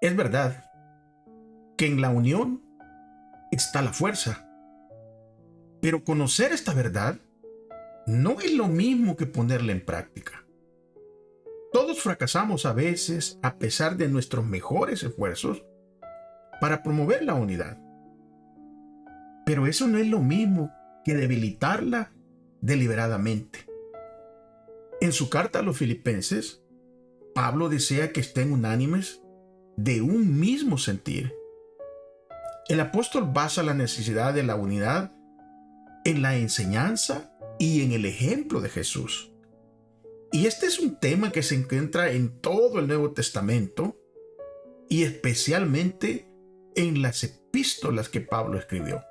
Es verdad que en la unión está la fuerza, pero conocer esta verdad no es lo mismo que ponerla en práctica. Todos fracasamos a veces a pesar de nuestros mejores esfuerzos para promover la unidad. Pero eso no es lo mismo que debilitarla deliberadamente. En su carta a los Filipenses, Pablo desea que estén unánimes de un mismo sentir. El apóstol basa la necesidad de la unidad en la enseñanza y en el ejemplo de Jesús. Y este es un tema que se encuentra en todo el Nuevo Testamento y especialmente en las epístolas que Pablo escribió.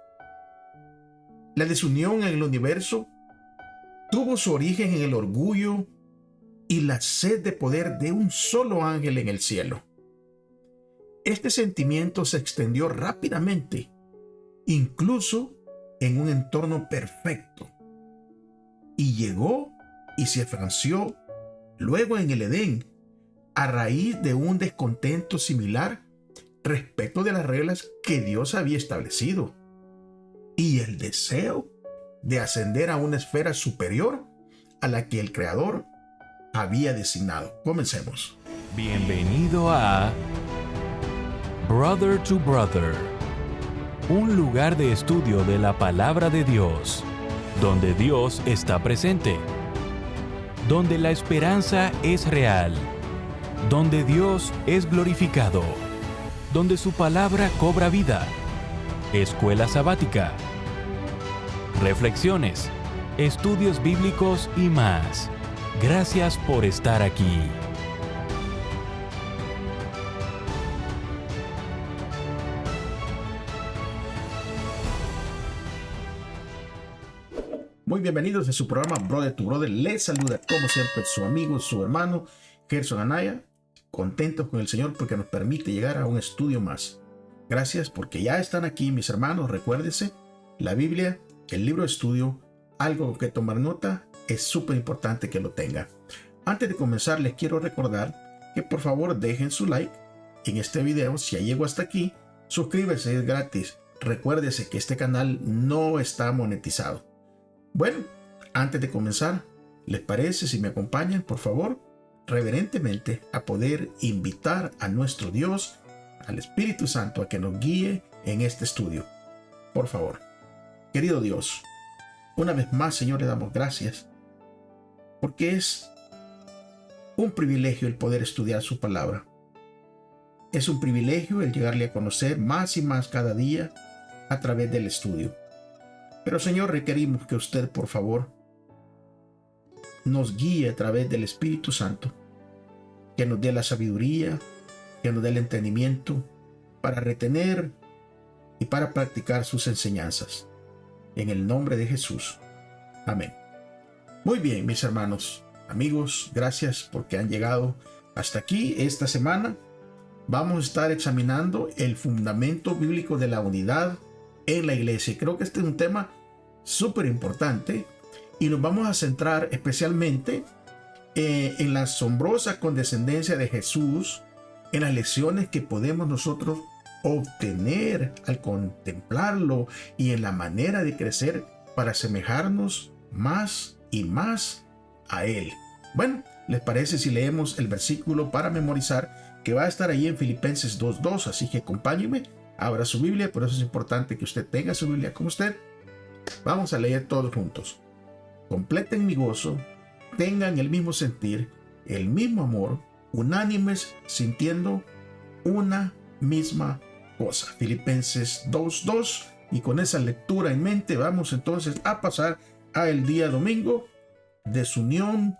La desunión en el universo tuvo su origen en el orgullo y la sed de poder de un solo ángel en el cielo. Este sentimiento se extendió rápidamente, incluso en un entorno perfecto, y llegó y se franció luego en el Edén a raíz de un descontento similar respecto de las reglas que Dios había establecido y el deseo de ascender a una esfera superior a la que el Creador había designado. Comencemos. Bienvenido a Brother to Brother, un lugar de estudio de la palabra de Dios, donde Dios está presente, donde la esperanza es real, donde Dios es glorificado, donde su palabra cobra vida. Escuela sabática, reflexiones, estudios bíblicos y más. Gracias por estar aquí. Muy bienvenidos a su programa Brother to Brother. Les saluda como siempre su amigo, su hermano Gerson Anaya. Contentos con el Señor porque nos permite llegar a un estudio más. Gracias porque ya están aquí mis hermanos. Recuérdense, la Biblia, el libro de estudio, algo que tomar nota, es súper importante que lo tenga. Antes de comenzar les quiero recordar que por favor dejen su like en este video. Si ya llegó hasta aquí, suscríbase, es gratis. Recuérdese que este canal no está monetizado. Bueno, antes de comenzar, ¿les parece si me acompañan, por favor, reverentemente a poder invitar a nuestro Dios, al Espíritu Santo, a que nos guíe en este estudio? Por favor. Querido Dios, una vez más, Señor, le damos gracias porque es un privilegio el poder estudiar su palabra. Es un privilegio el llegarle a conocer más y más cada día a través del estudio. Pero Señor, requerimos que usted, por favor, nos guíe a través del Espíritu Santo, que nos dé la sabiduría, que nos dé el entendimiento para retener y para practicar sus enseñanzas. En el nombre de Jesús. Amén. Muy bien, mis hermanos, amigos, gracias porque han llegado hasta aquí. Esta semana vamos a estar examinando el fundamento bíblico de la unidad en la iglesia. Creo que este es un tema súper importante y nos vamos a centrar especialmente en la asombrosa condescendencia de Jesús, en las lecciones que podemos nosotros obtener al contemplarlo y en la manera de crecer para asemejarnos más y más a Él. Bueno, ¿les parece si leemos el versículo para memorizar que va a estar ahí en Filipenses 2:2? Así que acompáñenme, abra su Biblia, por eso es importante que usted tenga su Biblia con usted. Vamos a leer todos juntos. Completen mi gozo, tengan el mismo sentir, el mismo amor, unánimes, sintiendo una misma cosa. Filipenses 2:2. Y con esa lectura en mente vamos entonces a pasar al día domingo, desunión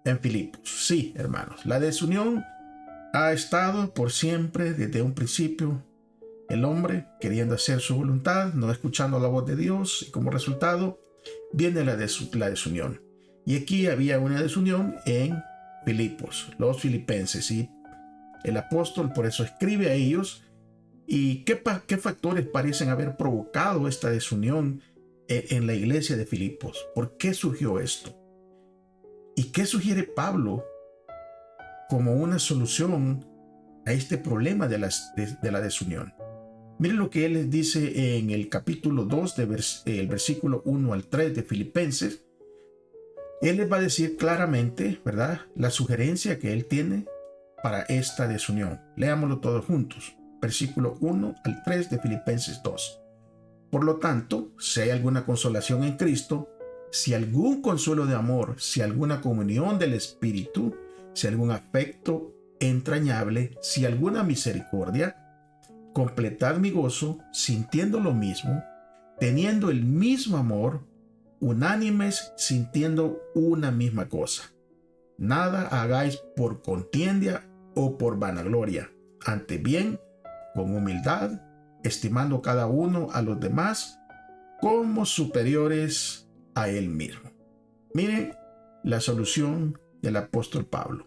en Filipos. Sí, hermanos, la desunión ha estado por siempre desde un principio. El hombre queriendo hacer su voluntad, no escuchando la voz de Dios, y como resultado viene la desunión. Y aquí había una desunión en Filipos, los filipenses, y el apóstol por eso escribe a ellos. ¿Y qué factores parecen haber provocado esta desunión en la iglesia de Filipos? ¿Por qué surgió esto? ¿Y qué sugiere Pablo como una solución a este problema de la desunión. Miren lo que él les dice en el capítulo 2, el versículo 1 al 3 de Filipenses. Él les va a decir claramente, ¿verdad?, la sugerencia que él tiene para esta desunión. Leámoslo todos juntos. Versículo 1 al 3 de Filipenses 2. Por lo tanto, si hay alguna consolación en Cristo, si algún consuelo de amor, si alguna comunión del Espíritu, si algún afecto entrañable, si alguna misericordia, completad mi gozo, sintiendo lo mismo, teniendo el mismo amor, unánimes, sintiendo una misma cosa. Nada hagáis por contienda o por vanagloria, antes bien, con humildad, estimando cada uno a los demás como superiores a él mismo. Miren la solución del apóstol Pablo.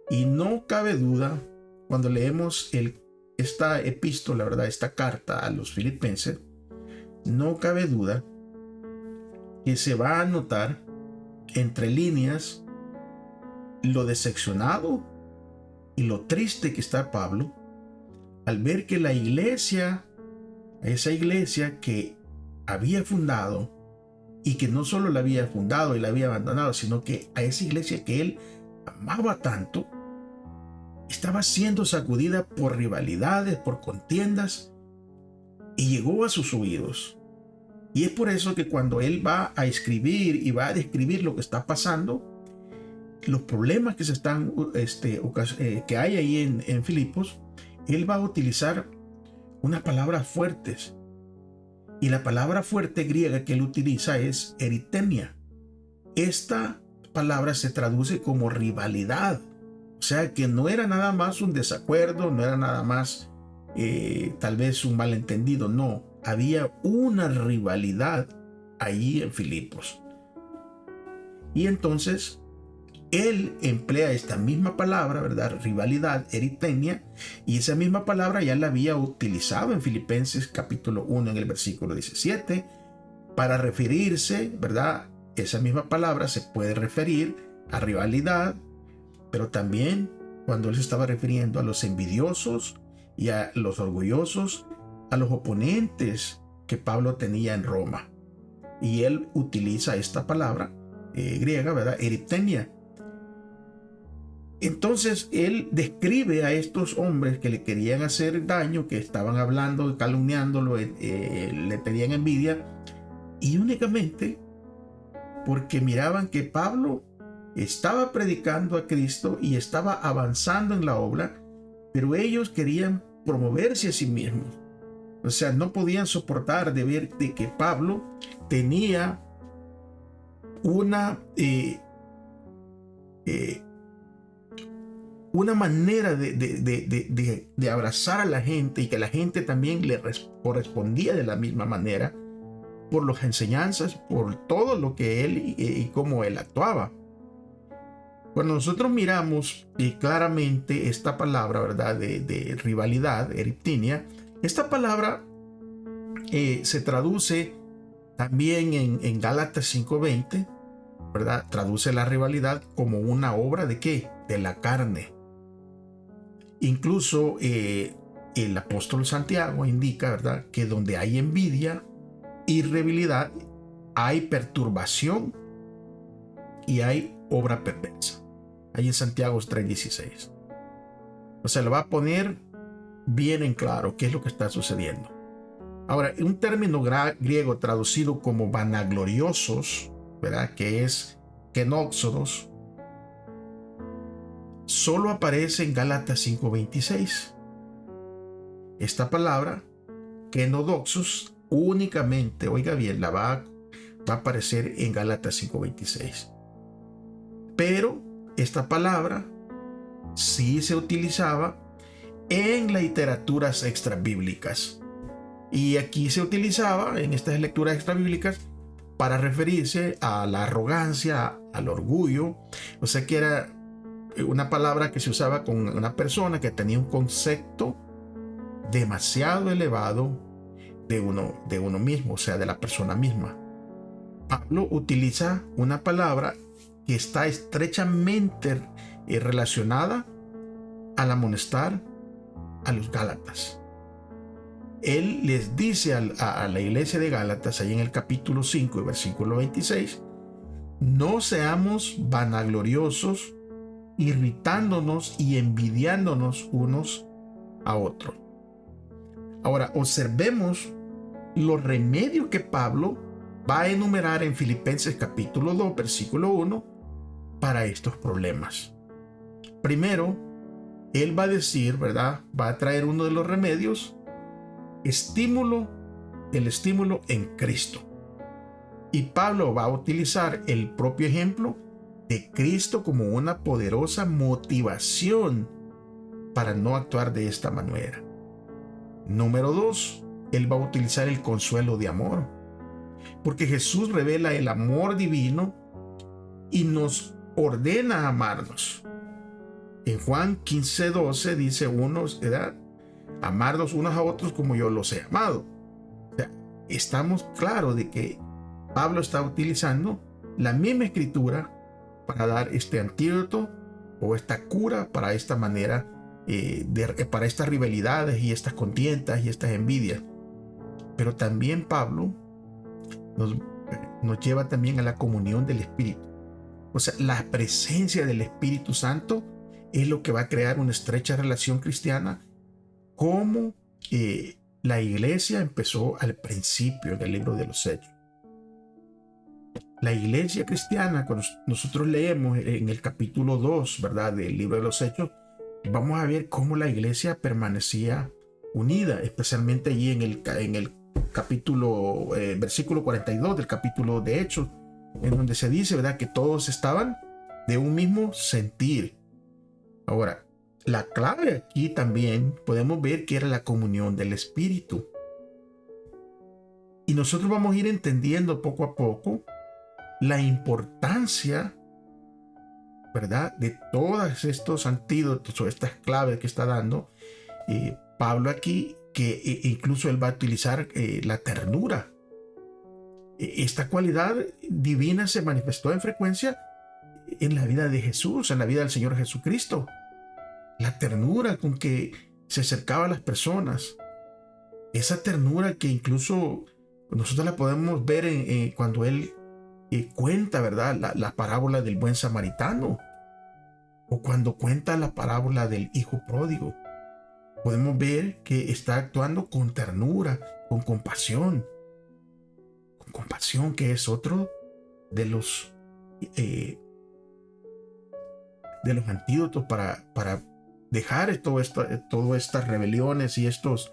Y no cabe duda, cuando leemos esta epístola, ¿verdad?, esta carta a los filipenses, no cabe duda que se va a notar entre líneas lo decepcionado y lo triste que está Pablo al ver que la iglesia, esa iglesia que había fundado, y que no solo la había fundado y la había abandonado, sino que a esa iglesia que él amaba tanto, estaba siendo sacudida por rivalidades, por contiendas, y llegó a sus oídos. Y es por eso que cuando él va a escribir y va a describir lo que está pasando, los problemas que se están que hay ahí en Filipos, él va a utilizar unas palabras fuertes. Y la palabra fuerte griega que él utiliza es eritemia. Esta palabra se traduce como rivalidad. O sea que no era nada más un desacuerdo, no era nada más tal vez un malentendido, no. Había una rivalidad ahí en Filipos. Y entonces él emplea esta misma palabra, ¿verdad?, rivalidad, eritemia, y esa misma palabra ya la había utilizado en Filipenses capítulo 1 en el versículo 17 para referirse, ¿verdad? Esa misma palabra se puede referir a rivalidad, pero también cuando él se estaba refiriendo a los envidiosos y a los orgullosos, a los oponentes que Pablo tenía en Roma. Y él utiliza esta palabra griega, ¿verdad?, eritemia. Entonces él describe a estos hombres que le querían hacer daño, que estaban hablando, calumniándolo, le tenían envidia, y únicamente porque miraban que Pablo estaba predicando a Cristo y estaba avanzando en la obra, pero ellos querían promoverse a sí mismos. O sea, no podían soportar de ver de que Pablo tenía una manera de abrazar a la gente, y que la gente también le correspondía de la misma manera por las enseñanzas, por todo lo que él y cómo él actuaba. Cuando nosotros miramos claramente esta palabra, ¿verdad?, de rivalidad, eritimia, esta palabra se traduce también en Gálatas 5:20, ¿verdad? Traduce la rivalidad como una obra ¿de qué? De la carne. Incluso el apóstol Santiago indica, ¿verdad?, que donde hay envidia y rivalidad hay perturbación y hay obra perversa. Ahí en Santiago 3:16. O sea, lo va a poner bien en claro qué es lo que está sucediendo. Ahora, un término griego traducido como vanagloriosos, ¿verdad?, que es kenóxodos, solo aparece en Gálatas 5:26. Esta palabra, kenodoxos, únicamente, oiga bien, va a aparecer en Gálatas 5:26. Pero esta palabra sí se utilizaba en las literaturas extrabíblicas. Y aquí se utilizaba en estas lecturas extrabíblicas para referirse a la arrogancia, al orgullo. O sea que era una palabra que se usaba con una persona que tenía un concepto demasiado elevado de uno mismo, o sea, de la persona misma. Pablo utiliza una palabra que está estrechamente relacionada al amonestar a los Gálatas. Él les dice a la iglesia de Gálatas, ahí en el capítulo 5, versículo 26, no seamos vanagloriosos, irritándonos y envidiándonos unos a otros. Ahora, observemos los remedios que Pablo va a enumerar en Filipenses capítulo 2, versículo 1, para estos problemas. Primero, él va a decir, ¿verdad? Va a traer uno de los remedios, el estímulo en Cristo. Y Pablo va a utilizar el propio ejemplo de Cristo como una poderosa motivación para no actuar de esta manera. Número 2, él va a utilizar el consuelo de amor, porque Jesús revela el amor divino y nos ordena amarnos. En Juan 15:12 dice amarnos unos a otros como yo los he amado. O sea, estamos claros de que Pablo está utilizando la misma escritura para dar este antídoto o esta cura para esta manera, para estas rivalidades y estas contiendas y estas envidias. Pero también Pablo nos lleva también a la comunión del Espíritu. O sea, la presencia del Espíritu Santo es lo que va a crear una estrecha relación cristiana, como la iglesia empezó al principio del libro de los Hechos. La iglesia cristiana, cuando nosotros leemos en el capítulo 2, ¿verdad?, del libro de los Hechos, vamos a ver cómo la iglesia permanecía unida, especialmente allí en el capítulo, versículo 42 del capítulo de Hechos, en donde se dice, ¿verdad?, que todos estaban de un mismo sentir. Ahora, la clave aquí también podemos ver que era la comunión del Espíritu. Y nosotros vamos a ir entendiendo poco a poco la importancia, ¿verdad?, de todos estos antídotos o estas claves que está dando Pablo aquí, que incluso él va a utilizar la ternura. Esta cualidad divina se manifestó en frecuencia en la vida de Jesús, en la vida del Señor Jesucristo. La ternura con que se acercaba a las personas. Esa ternura que incluso nosotros la podemos ver cuando él cuenta, ¿verdad?, la parábola del buen samaritano, o cuando cuenta la parábola del hijo pródigo. Podemos ver que está actuando con ternura, con compasión, que es otro de los antídotos para dejar todas estas rebeliones y estas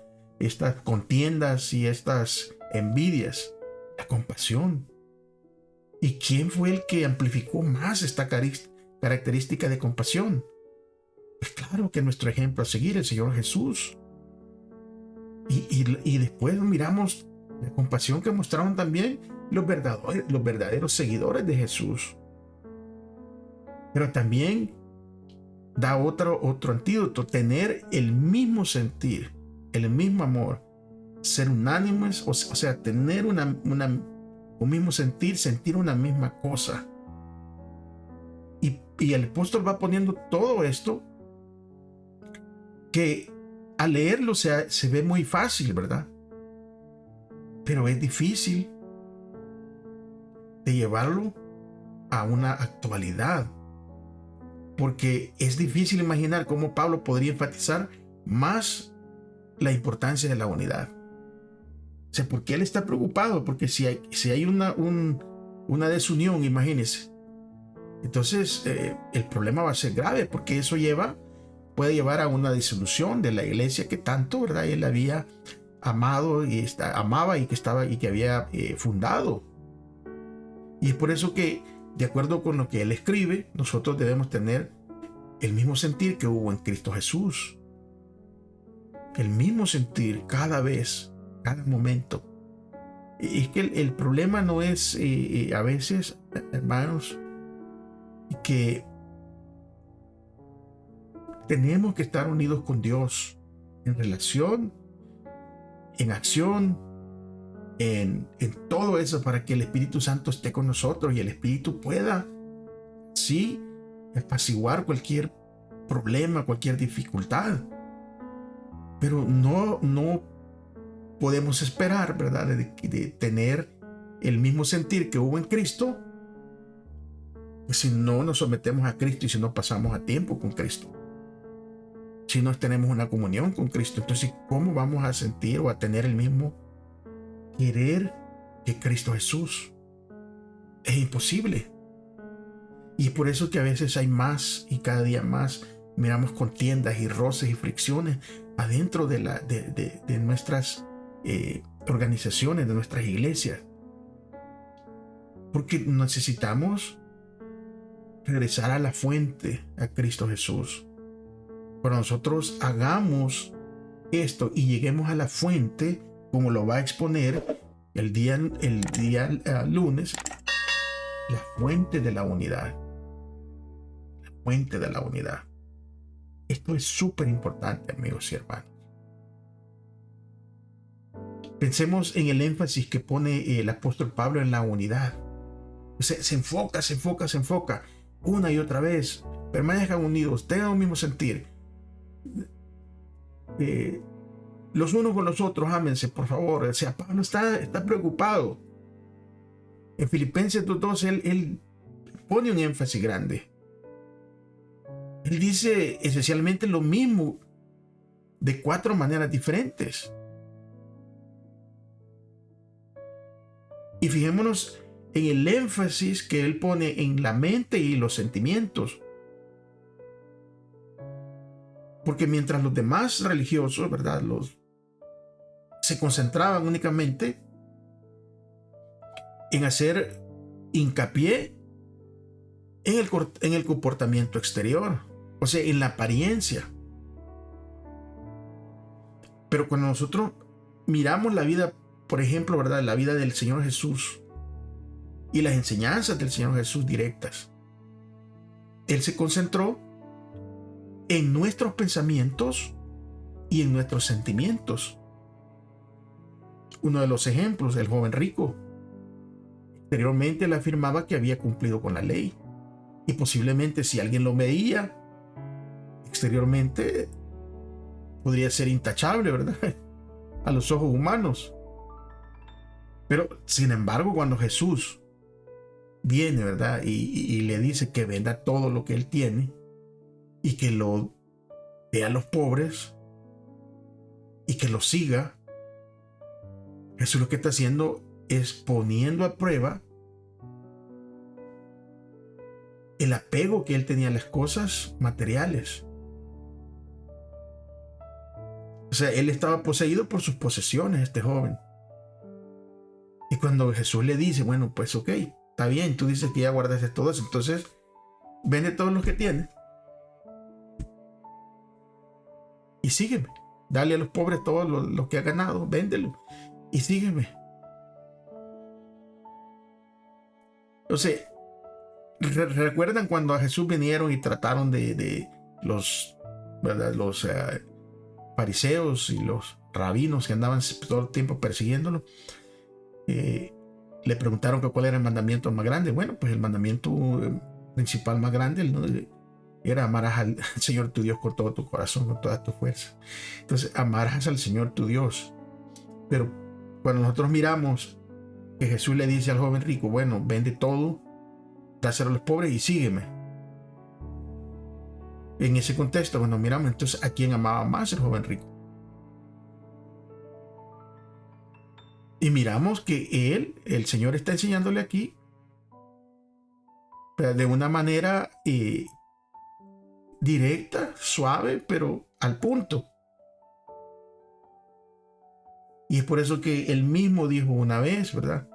contiendas y estas envidias. La compasión. ¿Y quién fue el que amplificó más esta característica de compasión? Pues claro que nuestro ejemplo a seguir, el Señor Jesús. Y después miramos la compasión que mostraron también los verdaderos seguidores de Jesús. Pero también da otro antídoto: tener el mismo sentir, el mismo amor, ser unánimes, o sea, tener un mismo sentir una misma cosa. Y el apóstol va poniendo todo esto, que al leerlo se ve muy fácil, ¿verdad? Pero es difícil de llevarlo a una actualidad, porque es difícil imaginar cómo Pablo podría enfatizar más la importancia de la unidad. O sea, porque él está preocupado, porque si hay una desunión, imagínense, entonces el problema va a ser grave, porque eso puede llevar a una disolución de la iglesia que tanto, ¿verdad?, él había amado amaba y que había fundado. Y es por eso que, de acuerdo con lo que él escribe, nosotros debemos tener el mismo sentir que hubo en Cristo Jesús. El mismo sentir cada vez, cada momento. Y es que el problema no es a veces, hermanos, que tenemos que estar unidos con Dios en relación, en acción, en todo eso, para que el Espíritu Santo esté con nosotros y el Espíritu pueda, sí, apaciguar cualquier problema, cualquier dificultad. Pero no podemos esperar, ¿verdad?, de tener el mismo sentir que hubo en Cristo, pues si no nos sometemos a Cristo y si no pasamos a tiempo con Cristo, si no tenemos una comunión con Cristo. Entonces, ¿cómo vamos a sentir o a tener el mismo querer que Cristo Jesús? Es imposible. Y por eso que a veces hay más y cada día más miramos contiendas y roces y fricciones adentro de nuestras organizaciones, de nuestras iglesias. Porque necesitamos regresar a la fuente, a Cristo Jesús. Cuando nosotros hagamos esto y lleguemos a la fuente, como lo va a exponer el día lunes, la fuente de la unidad. La fuente de la unidad. Esto es súper importante, amigos y hermanos. Pensemos en el énfasis que pone el apóstol Pablo en la unidad. Se enfoca una y otra vez. Permanezcan unidos, tengan un mismo sentir. Los unos con los otros, ámense, por favor. O sea, Pablo está preocupado. En Filipenses 2:12 él pone un énfasis grande. Él dice esencialmente lo mismo de 4 maneras diferentes. Y fijémonos en el énfasis que él pone en la mente y los sentimientos. Porque mientras los demás religiosos, ¿verdad?, se concentraban únicamente en hacer hincapié en el comportamiento exterior, o sea, en la apariencia. Pero cuando nosotros miramos la vida, por ejemplo, ¿verdad?, la vida del Señor Jesús y las enseñanzas del Señor Jesús directas, Él se concentró en nuestros pensamientos y en nuestros sentimientos. Uno de los ejemplos, el joven rico. Exteriormente él afirmaba que había cumplido con la ley. Y posiblemente si alguien lo veía exteriormente, podría ser intachable, ¿verdad?, a los ojos humanos. Pero sin embargo, cuando Jesús viene, ¿verdad?, y le dice que venda todo lo que él tiene y que lo dé a los pobres y que lo siga, Jesús lo que está haciendo es poniendo a prueba el apego que él tenía a las cosas materiales. O sea, él estaba poseído por sus posesiones, este joven. Y cuando Jesús le dice, bueno, pues ok, está bien, tú dices que ya guardaste todo eso, entonces vende todo lo que tienes y sígueme. Dale a los pobres todo lo que ha ganado, véndelo y sígueme. Entonces, ¿recuerdan cuando a Jesús vinieron y trataron de los, ¿verdad?, los fariseos y los rabinos que andaban todo el tiempo persiguiéndolo? Le preguntaron que cuál era el mandamiento más grande. Bueno, pues el mandamiento principal más grande era amarás al Señor tu Dios con todo tu corazón, con toda tu fuerza. Entonces, amarás al Señor tu Dios. Pero cuando nosotros miramos que Jesús le dice al joven rico, bueno, vende todo, dáselo a los pobres y sígueme. En ese contexto, bueno, miramos entonces a quién amaba más el joven rico. Y miramos que el Señor está enseñándole aquí, pero de una manera directa, suave, pero al punto. Y es por eso que él mismo dijo una vez, ¿verdad?,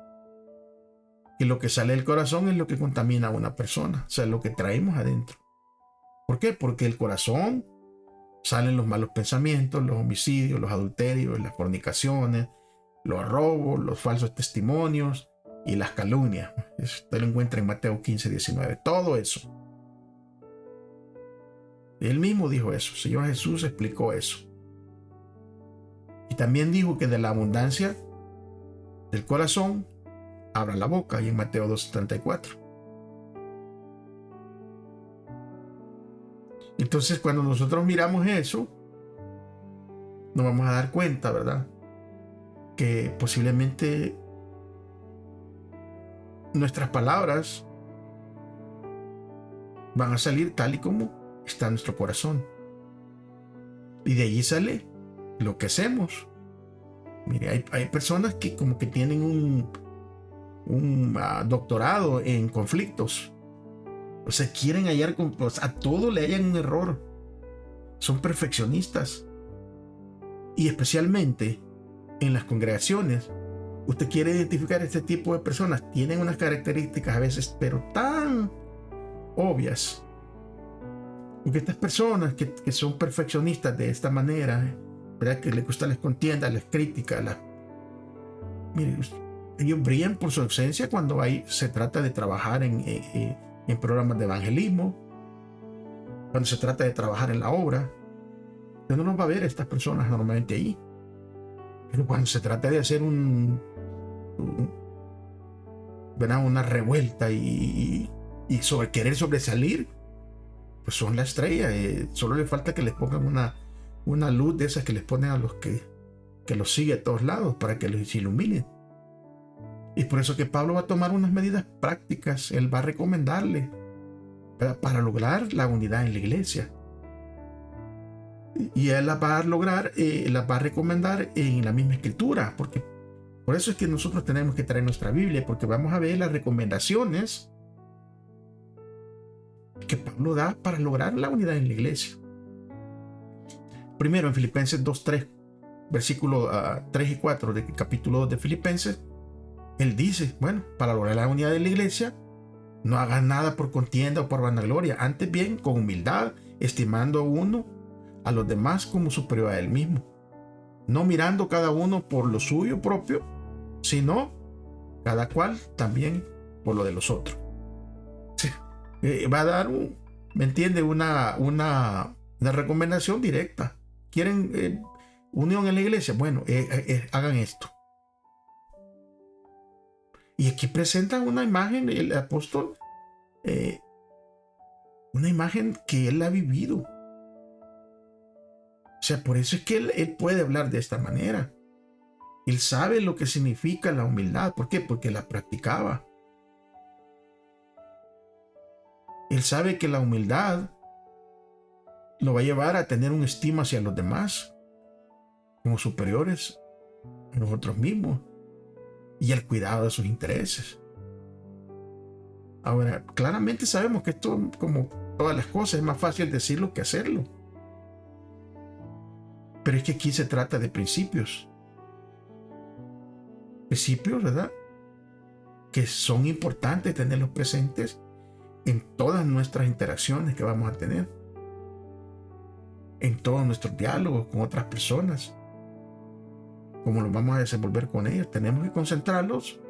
que lo que sale del corazón es lo que contamina a una persona, o sea, lo que traemos adentro. ¿Por qué? Porque del corazón salen los malos pensamientos, los homicidios, los adulterios, las fornicaciones, los robos, los falsos testimonios y las calumnias. Usted lo encuentra en Mateo 15:19. Todo eso. Él mismo dijo eso. El Señor Jesús explicó eso. Y también dijo que de la abundancia del corazón abra la boca, y en Mateo 2:34. Entonces, cuando nosotros miramos eso, nos vamos a dar cuenta, ¿verdad?, que posiblemente nuestras palabras van a salir tal y como está nuestro corazón. Y de allí sale lo que hacemos. Mire, hay personas que como que tienen un doctorado en conflictos. O sea, quieren hallar, a todo le hallan un error. Son perfeccionistas. Y especialmente en las congregaciones, usted quiere identificar este tipo de personas. Tienen unas características a veces, pero tan obvias. Porque estas personas que son perfeccionistas de esta manera, ¿verdad?, que les gusta las contiendas, las críticas, mire, ellos brillan por su ausencia cuando se trata de trabajar en programas de evangelismo, cuando se trata de trabajar en la obra. Usted no nos va a ver a estas personas normalmente ahí. Pero cuando se trata de hacer una revuelta y querer sobresalir, pues son la estrella. Solo le falta que les pongan una luz de esas que les ponen a los que los sigue a todos lados para que los iluminen. Y por eso que Pablo va a tomar unas medidas prácticas. Él va a recomendarle, ¿verdad?, para lograr la unidad en la iglesia. Y él las va a lograr, las va a recomendar en la misma escritura, porque por eso es que nosotros tenemos que traer nuestra Biblia, porque vamos a ver las recomendaciones que Pablo da para lograr la unidad en la iglesia. Primero, en Filipenses 2:3, versículos 3 y 4 del capítulo 2 de Filipenses, él dice, bueno, para lograr la unidad de la iglesia, no hagas nada por contienda o por vanagloria, antes bien con humildad, estimando uno a los demás como superior a él mismo, no mirando cada uno por lo suyo propio, sino cada cual también por lo de los otros. Va a dar ¿me entiende?, una recomendación directa. ¿Quieren unión en la iglesia? Bueno, hagan esto. Y aquí presenta una imagen, el apóstol, una imagen que él ha vivido. O sea, por eso es que él puede hablar de esta manera. Él sabe lo que significa la humildad. ¿Por qué? Porque la practicaba. Él sabe que la humildad lo va a llevar a tener una estima hacia los demás como superiores a nosotros mismos y al cuidado de sus intereses. Ahora, claramente sabemos que esto, como todas las cosas, es más fácil decirlo que hacerlo. Pero es que aquí se trata de principios. Principios, ¿verdad?, que son importantes tenerlos presentes en todas nuestras interacciones que vamos a tener, en todos nuestros diálogos con otras personas, cómo los vamos a desenvolver con ellas. Tenemos que concentrarlos,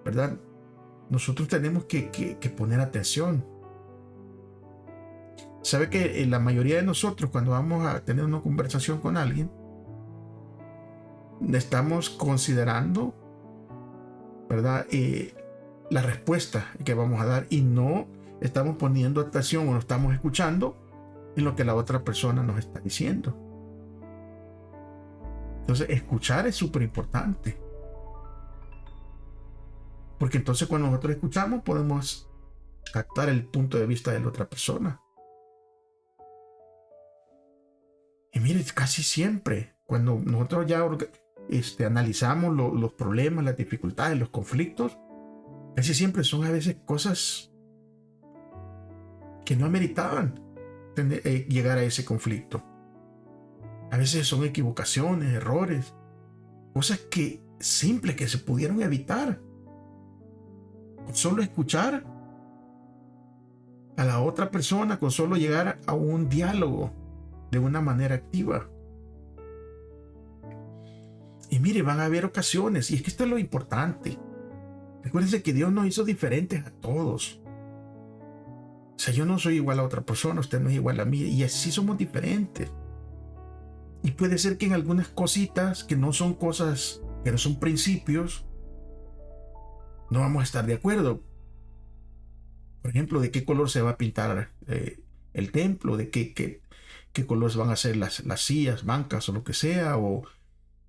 ¿verdad? Nosotros tenemos que poner atención. Sabe que la mayoría de nosotros, cuando vamos a tener una conversación con alguien, estamos considerando, ¿verdad?, la respuesta que vamos a dar, y no estamos poniendo atención o no estamos escuchando en lo que la otra persona nos está diciendo. Entonces, escuchar es súper importante, porque entonces cuando nosotros escuchamos podemos captar el punto de vista de la otra persona. Y mire, casi siempre cuando nosotros ya analizamos los problemas, las dificultades, los conflictos, casi siempre son a veces cosas que no ameritaban llegar a ese conflicto. A veces son equivocaciones, errores, cosas simples que se pudieron evitar con solo escuchar a la otra persona, con solo llegar a un diálogo de una manera activa. Y mire, van a haber ocasiones, y es que esto es lo importante. Recuérdense que Dios nos hizo diferentes a todos. O sea, yo no soy igual a otra persona, usted no es igual a mí, y así somos diferentes. Y puede ser que en algunas cositas que no son cosas, que no son principios, no vamos a estar de acuerdo. Por ejemplo, de qué color se va a pintar el templo, de qué colores van a ser las sillas, bancas o lo que sea, o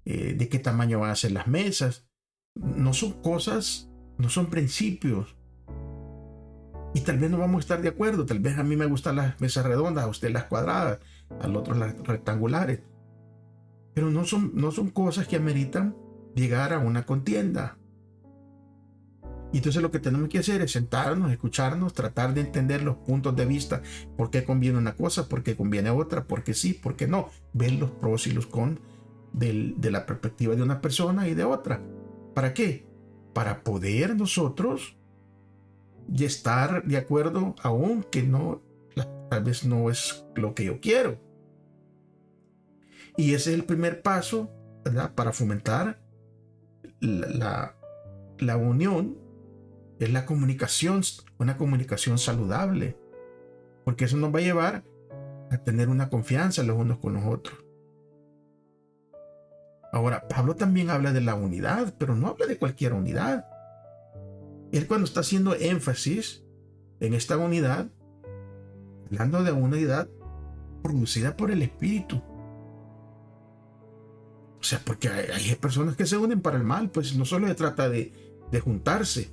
de qué tamaño van a ser las mesas. No son cosas, no son principios. Y tal vez no vamos a estar de acuerdo. Tal vez a mí me gustan las mesas redondas, a usted las cuadradas, al otro las rectangulares. Pero no son cosas que ameritan llegar a una contienda. Y entonces lo que tenemos que hacer es sentarnos, escucharnos, tratar de entender los puntos de vista, por qué conviene una cosa, por qué conviene otra, por qué sí, por qué no. Ver los pros y los cons de la perspectiva de una persona y de otra. ¿Para qué? Para poder nosotros y estar de acuerdo, aunque no, tal vez no es lo que yo quiero. Y ese es el primer paso, ¿verdad? Para fomentar la unión, es la comunicación, una comunicación saludable, porque eso nos va a llevar a tener una confianza los unos con los otros. Ahora, Pablo también habla de la unidad, pero no habla de cualquier unidad. Él, cuando está haciendo énfasis en esta unidad, hablando de una unidad producida por el Espíritu. O sea, porque hay personas que se unen para el mal, pues no solo se trata de juntarse,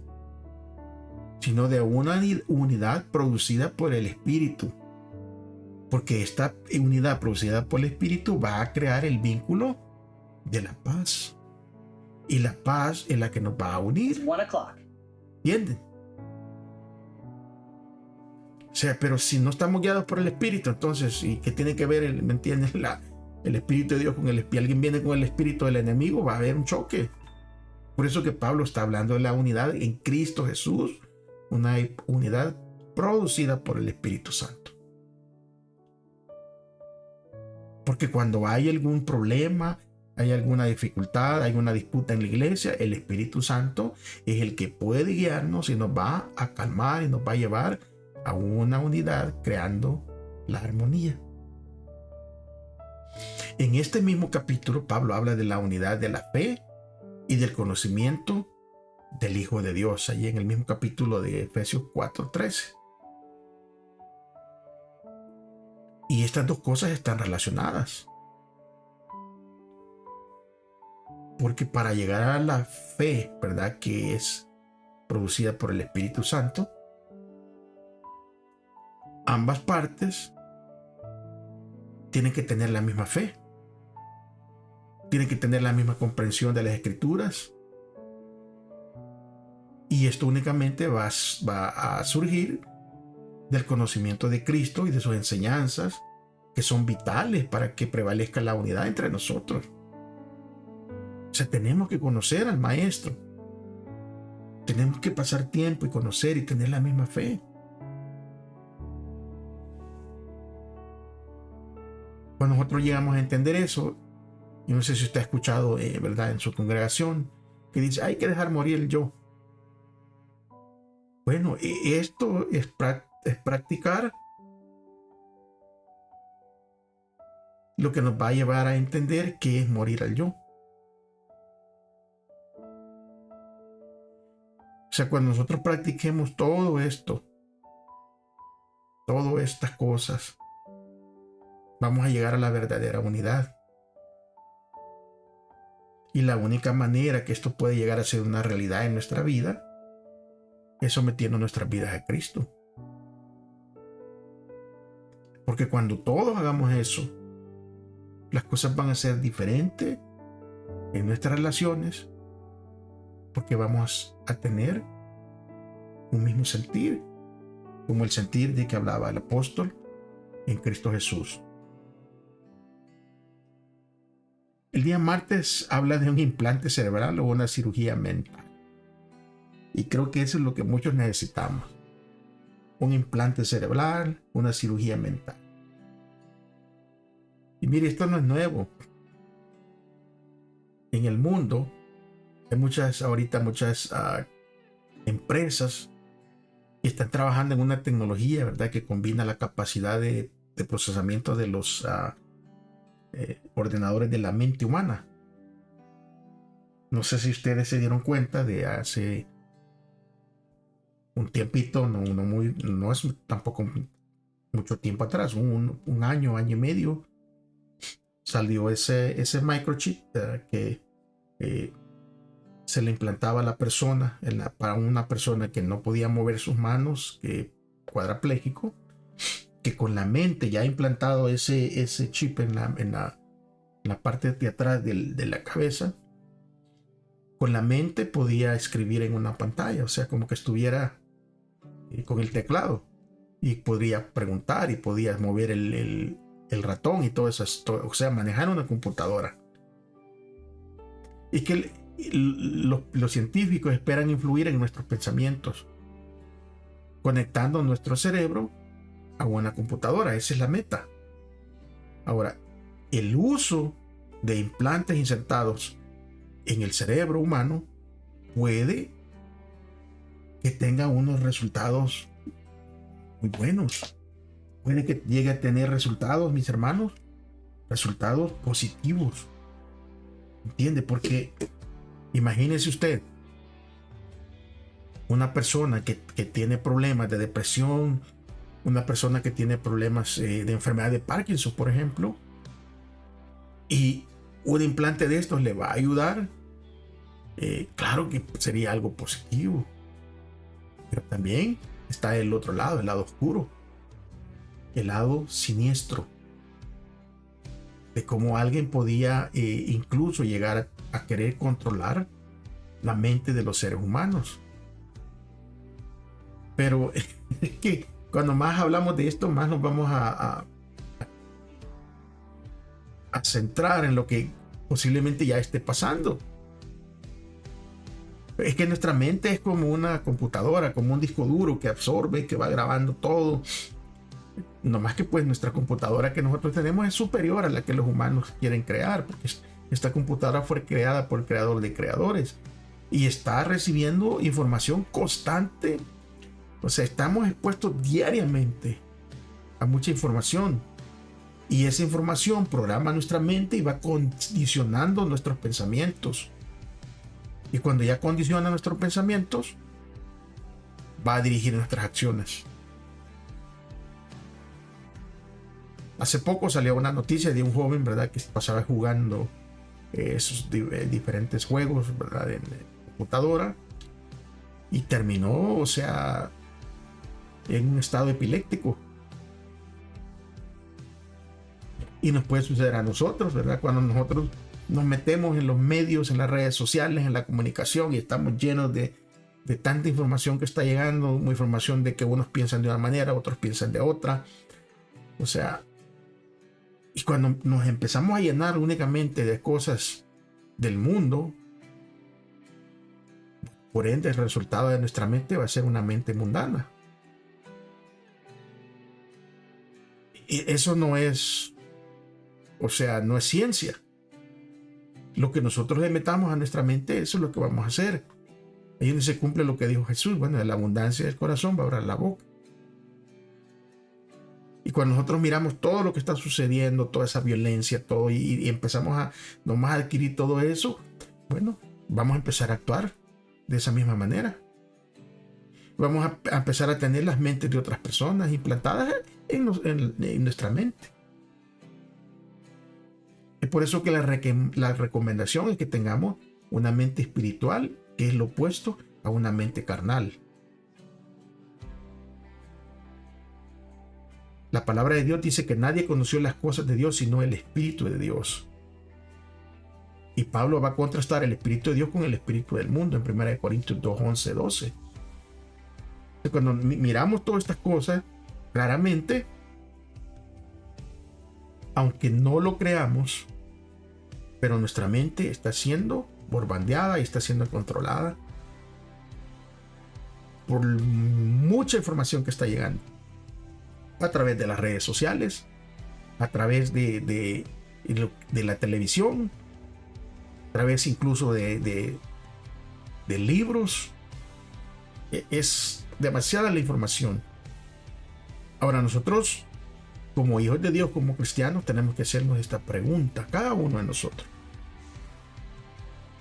sino de una unidad producida por el Espíritu. Porque esta unidad producida por el Espíritu va a crear el vínculo de la paz. Y la paz es la que nos va a unir. 1 o'clock. ¿Entienden? O sea, pero si no estamos guiados por el Espíritu, entonces, ¿y qué tiene que ver, me entiendes, el Espíritu de Dios con el Espíritu? Alguien viene con el Espíritu del enemigo, va a haber un choque. Por eso que Pablo está hablando de la unidad en Cristo Jesús, una unidad producida por el Espíritu Santo. Porque cuando hay algún problema, hay alguna dificultad, hay una disputa en la iglesia, el Espíritu Santo es el que puede guiarnos y nos va a calmar y nos va a llevar a una unidad, creando la armonía. En este mismo capítulo, Pablo habla de la unidad de la fe y del conocimiento del Hijo de Dios, ahí en el mismo capítulo de Efesios 4:13. Y estas dos cosas están relacionadas. Porque para llegar a la fe, ¿verdad?, que es producida por el Espíritu Santo, ambas partes tienen que tener la misma fe. Tienen que tener la misma comprensión de las Escrituras. Y esto únicamente va a surgir del conocimiento de Cristo y de sus enseñanzas, que son vitales para que prevalezca la unidad entre nosotros. O sea, tenemos que conocer al Maestro. Tenemos que pasar tiempo y conocer y tener la misma fe. Cuando nosotros llegamos a entender eso, yo no sé si usted ha escuchado, ¿verdad?, en su congregación, que dice, hay que dejar morir el yo. Bueno, esto es practicar lo que nos va a llevar a entender qué es morir al yo. O sea, cuando nosotros practiquemos todo esto, todas estas cosas, vamos a llegar a la verdadera unidad. Y la única manera que esto puede llegar a ser una realidad en nuestra vida es sometiendo nuestras vidas a Cristo. Porque cuando todos hagamos eso, las cosas van a ser diferentes en nuestras relaciones, porque vamos a tener un mismo sentir, como el sentir de que hablaba el apóstol en Cristo Jesús. El día martes habla de un implante cerebral o una cirugía mental. Y creo que eso es lo que muchos necesitamos. Un implante cerebral, una cirugía mental. Y mire, esto no es nuevo. En el mundo hay ahorita muchas empresas que están trabajando en una tecnología, ¿verdad?, que combina la capacidad de procesamiento de los ordenadores de la mente humana. No sé si ustedes se dieron cuenta de hace un tiempito, no es tampoco mucho tiempo atrás, un año, año y medio, salió ese microchip que se le implantaba a la persona, para una persona que no podía mover sus manos, que cuadraplégico, que con la mente ya implantado ese chip en la parte de atrás de la cabeza, con la mente podía escribir en una pantalla, o sea, como que estuviera con el teclado, y podría preguntar y podía mover el ratón y todo eso, o sea, manejar una computadora. Y que los científicos esperan influir en nuestros pensamientos, conectando nuestro cerebro a una computadora. Esa es la meta. Ahora, el uso de implantes insertados en el cerebro humano puede que tenga unos resultados muy buenos. Puede que llegue a tener resultados, mis hermanos, resultados positivos. ¿Entiende? Porque imagínese usted una persona que tiene problemas de depresión, una persona que tiene problemas de enfermedad de Parkinson, por ejemplo, y un implante de estos le va a ayudar. Claro que sería algo positivo, pero también está el otro lado, el lado oscuro, el lado siniestro, de cómo alguien podía incluso llegar a querer controlar la mente de los seres humanos. Pero es que cuando más hablamos de esto, más nos vamos a centrar en lo que posiblemente ya esté pasando. Es que nuestra mente es como una computadora, como un disco duro que absorbe, que va grabando todo. No más que pues nuestra computadora que nosotros tenemos es superior a la que los humanos quieren crear, porque esta computadora fue creada por el creador de creadores y está recibiendo información constante. O sea, estamos expuestos diariamente a mucha información, y esa información programa nuestra mente y va condicionando nuestros pensamientos. Y cuando ya condiciona nuestros pensamientos, va a dirigir nuestras acciones. Hace poco salió una noticia de un joven, ¿verdad?, que pasaba jugando esos diferentes juegos, ¿verdad?, en computadora, y terminó, o sea, en un estado epiléptico. Y nos puede suceder a nosotros, ¿verdad? Cuando nosotros nos metemos en los medios, en las redes sociales, en la comunicación, y estamos llenos de tanta información que está llegando, una información de que unos piensan de una manera, otros piensan de otra. O sea, y cuando nos empezamos a llenar únicamente de cosas del mundo, por ende el resultado de nuestra mente va a ser una mente mundana. Y eso no es, o sea, no es ciencia. Lo que nosotros le metamos a nuestra mente, eso es lo que vamos a hacer. Ahí donde se cumple lo que dijo Jesús. Bueno, de la abundancia del corazón va a hablar la boca. Y cuando nosotros miramos todo lo que está sucediendo, toda esa violencia, todo, y empezamos a nomás adquirir todo eso, bueno, vamos a empezar a actuar de esa misma manera. Vamos a empezar a tener las mentes de otras personas implantadas en nuestra mente. Es por eso que la recomendación es que tengamos una mente espiritual, que es lo opuesto a una mente carnal. La palabra de Dios dice que nadie conoció las cosas de Dios sino el Espíritu de Dios. Y Pablo va a contrastar el Espíritu de Dios con el Espíritu del mundo en 1 Corintios 2, 11, 12. Cuando miramos todas estas cosas, claramente, aunque no lo creamos, pero nuestra mente está siendo bombardeada y está siendo controlada por mucha información que está llegando a través de las redes sociales, a través de la televisión, a través incluso de libros. Es demasiada la información. Ahora nosotros, como hijos de Dios, como cristianos, tenemos que hacernos esta pregunta, cada uno de nosotros.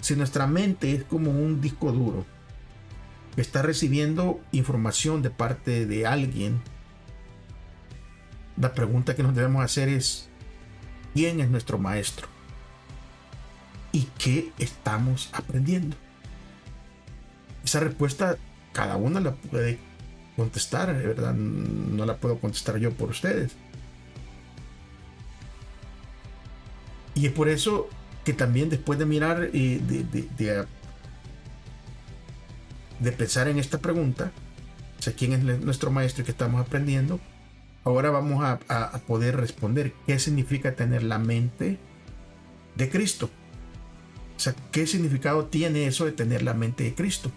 Si nuestra mente es como un disco duro que está recibiendo información de parte de alguien, la pregunta que nos debemos hacer es: ¿quién es nuestro maestro? ¿Y qué estamos aprendiendo? Esa respuesta cada uno la puede contestar, ¿verdad? No la puedo contestar yo por ustedes. Y es por eso que también, después de mirar y de pensar en esta pregunta, o sea, ¿quién es nuestro maestro y qué estamos aprendiendo? Ahora vamos a poder responder qué significa tener la mente de Cristo. O sea, ¿qué significado tiene eso de tener la mente de Cristo?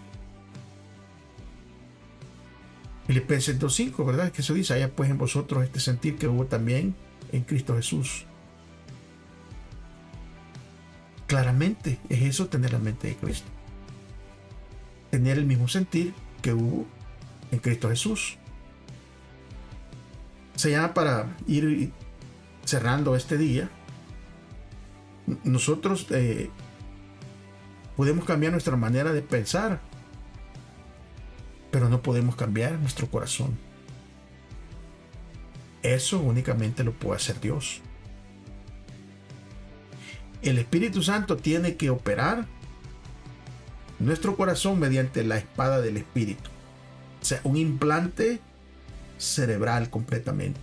Filipenses 2:5, ¿verdad? Que eso dice: haya pues en vosotros este sentir que hubo también en Cristo Jesús. Claramente es eso, tener la mente de Cristo. Tener el mismo sentir que hubo en Cristo Jesús. Se llama, para ir cerrando este día, nosotros podemos cambiar nuestra manera de pensar, pero no podemos cambiar nuestro corazón. Eso únicamente lo puede hacer Dios. El Espíritu Santo tiene que operar nuestro corazón mediante la espada del Espíritu. O sea, un implante cerebral completamente.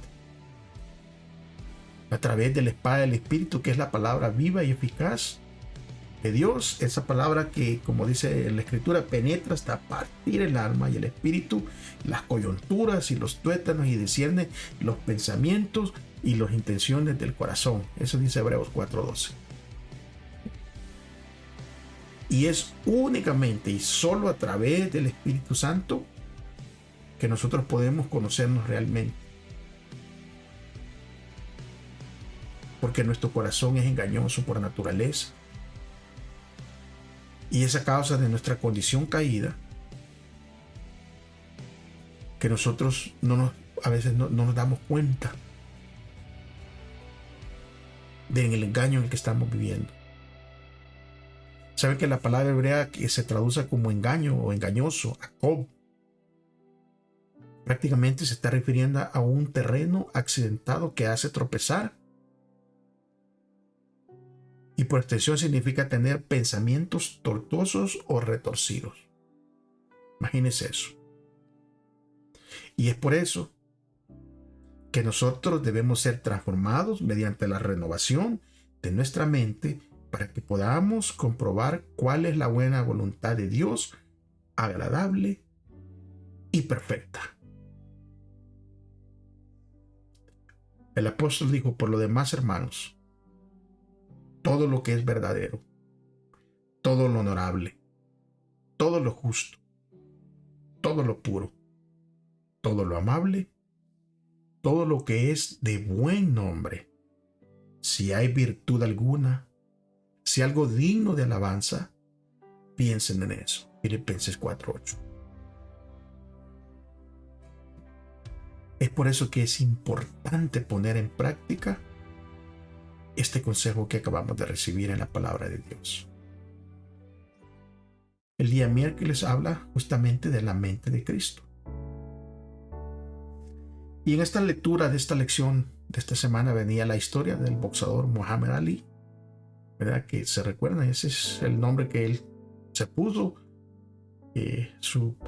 A través de la espada del Espíritu, que es la palabra viva y eficaz de Dios. Esa palabra que, como dice la Escritura, penetra hasta partir el alma y el espíritu, las coyunturas y los tuétanos, y discierne los pensamientos y las intenciones del corazón. Eso dice Hebreos 4:12. Y es únicamente y solo a través del Espíritu Santo que nosotros podemos conocernos realmente. Porque nuestro corazón es engañoso por naturaleza. Y es a causa de nuestra condición caída que nosotros a veces no nos damos cuenta del engaño en el que estamos viviendo. ¿Saben que la palabra hebrea que se traduce como engaño o engañoso, Jacob, prácticamente se está refiriendo a un terreno accidentado que hace tropezar? Y por extensión significa tener pensamientos tortuosos o retorcidos. Imagínense eso. Y es por eso que nosotros debemos ser transformados mediante la renovación de nuestra mente, para que podamos comprobar cuál es la buena voluntad de Dios, agradable y perfecta. El apóstol dijo: por lo demás, hermanos, todo lo que es verdadero, todo lo honorable, todo lo justo, todo lo puro, todo lo amable, todo lo que es de buen nombre, si hay virtud alguna, si algo digno de alabanza, piensen en eso. Filipenses 4:8. Es por eso que es importante poner en práctica este consejo que acabamos de recibir en la palabra de Dios. El día miércoles habla justamente de la mente de Cristo. Y en esta lectura de esta lección de esta semana venía la historia del boxeador Muhammad Ali, ¿verdad? Que se recuerdan, ese es el nombre que él se puso.